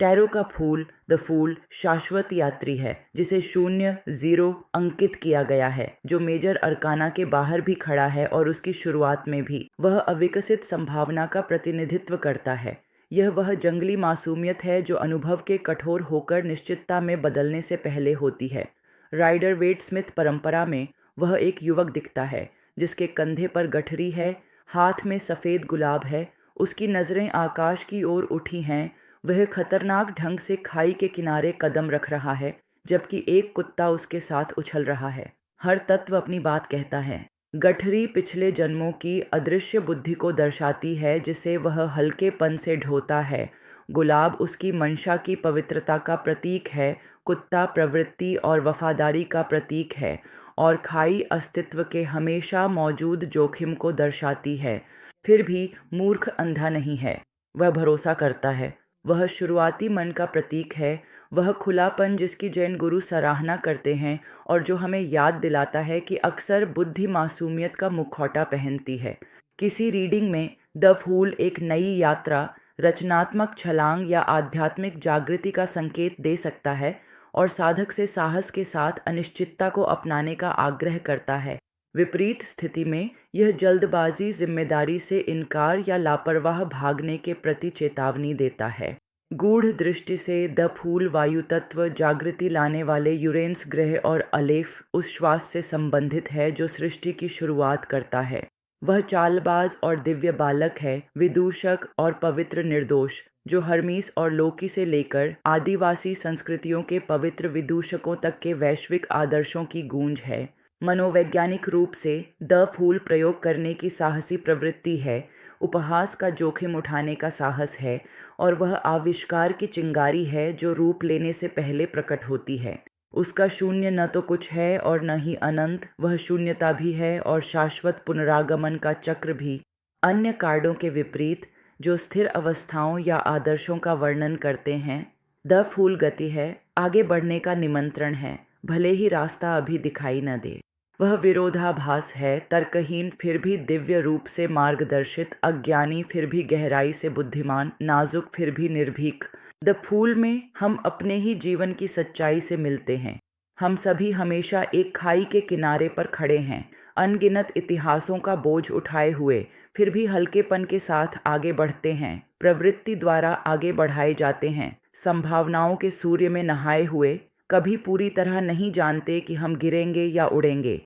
Tarot का fool the fool शाश्वत यात्री है जिसे शून्य ज़ीरो अंकित किया गया है, जो मेजर अरकाना के बाहर भी खड़ा है और उसकी शुरुआत में भी वह अविकसित संभावना का प्रतिनिधित्व करता है। यह वह जंगली मासूमियत है जो अनुभव के कठोर होकर निश्चितता में बदलने से पहले होती है। राइडर वेट स्मिथ परंपरा में वह एक युवक दिखता है जिसके कंधे पर गठरी है, हाथ में सफ़ेद गुलाब है, उसकी नज़रें आकाश की ओर उठी हैं। वह खतरनाक ढंग से खाई के किनारे कदम रख रहा है जबकि एक कुत्ता उसके साथ उछल रहा है। हर तत्व अपनी बात कहता है। गठरी पिछले जन्मों की अदृश्य बुद्धि को दर्शाती है जिसे वह हल्केपन से ढोता है। गुलाब उसकी मंशा की पवित्रता का प्रतीक है, कुत्ता प्रवृत्ति और वफादारी का प्रतीक है, और खाई अस्तित्व के हमेशा मौजूद जोखिम को दर्शाती है। फिर भी मूर्ख अंधा नहीं है, वह भरोसा करता है। वह शुरुआती मन का प्रतीक है, वह खुलापन जिसकी जैन गुरु सराहना करते हैं और जो हमें याद दिलाता है कि अक्सर बुद्धि मासूमियत का मुखौटा पहनती है। किसी रीडिंग में द फूल एक नई यात्रा, रचनात्मक छलांग या आध्यात्मिक जागृति का संकेत दे सकता है और साधक से साहस के साथ अनिश्चितता को अपनाने का आग्रह करता है। विपरीत स्थिति में यह जल्दबाजी, जिम्मेदारी से इनकार या लापरवाह भागने के प्रति चेतावनी देता है। गूढ़ दृष्टि से द फूल वायु तत्व, जागृति लाने वाले यूरेनस ग्रह और अलेफ उस श्वास से संबंधित है जो सृष्टि की शुरुआत करता है। वह चालबाज और दिव्य बालक है, विदूषक और पवित्र निर्दोष, जो हर्मीस और लोकी से लेकर आदिवासी संस्कृतियों के पवित्र विदूषकों तक के वैश्विक आदर्शों की गूंज है। मनोवैज्ञानिक रूप से द फूल प्रयोग करने की साहसी प्रवृत्ति है, उपहास का जोखिम उठाने का साहस है, और वह आविष्कार की चिंगारी है जो रूप लेने से पहले प्रकट होती है। उसका शून्य न तो कुछ है और न ही अनंत, वह शून्यता भी है और शाश्वत पुनरागमन का चक्र भी। अन्य कार्डों के विपरीत जो स्थिर अवस्थाओं या आदर्शों का वर्णन करते हैं, द फूल गति है, आगे बढ़ने का निमंत्रण है, भले ही रास्ता अभी दिखाई न दे। वह विरोधाभास है, तर्कहीन फिर भी दिव्य रूप से मार्गदर्शित, अज्ञानी फिर भी गहराई से बुद्धिमान, नाजुक फिर भी निर्भीक। द फूल में हम अपने ही जीवन की सच्चाई से मिलते हैं। हम सभी हमेशा एक खाई के किनारे पर खड़े हैं, अनगिनत इतिहासों का बोझ उठाए हुए, फिर भी हल्केपन के साथ आगे बढ़ते हैं, प्रवृत्ति द्वारा आगे बढ़ाए जाते हैं, संभावनाओं के सूर्य में नहाए हुए, कभी पूरी तरह नहीं जानते कि हम गिरेंगे या उड़ेंगे।